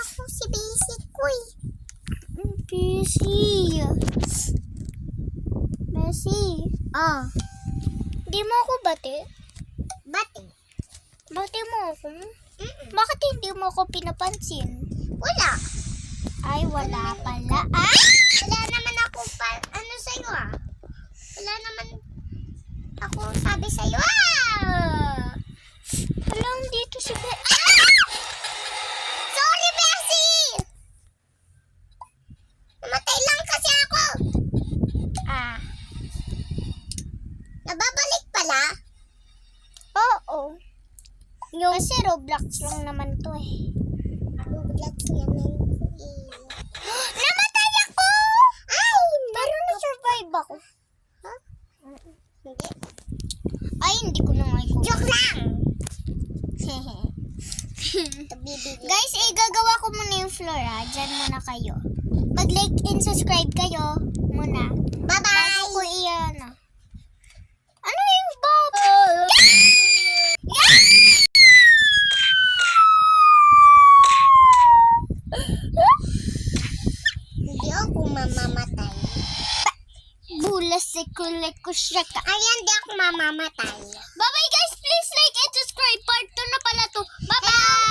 ako si Basic ko eh. Messi. Oh, Di mo ako bati? bati. Bati mo ako? Bakit hindi mo ako pinapansin? Wala. Ay, wala pala. Ah! Wala naman ako ano sa'yo ah. Wala naman ako sabi sa'yo ah. Alam dito si Sorry, Bessie! Namatay lang kasi ako. Ah, Nababalik pala. oo. Kasi Roblox lang naman to eh. Roblox naman ko eh. Namatay ako! Ay! Pero na-survive ako. Ha? Hindi. Ay, hindi ko na nga Joke lang! Bibili. Guys, gagawa ko muna yung floor ha. Diyan muna kayo. Mag-like and subscribe kayo muna. Bye-bye! Bago ko iyan. Ano yung Bob? Hindi ako mamamatay. Bulas si kulay ko siya ka. Ayan, di ako mamamatay. Bye-bye guys! Please like and subscribe. Part 2 na pala to. Bye-bye!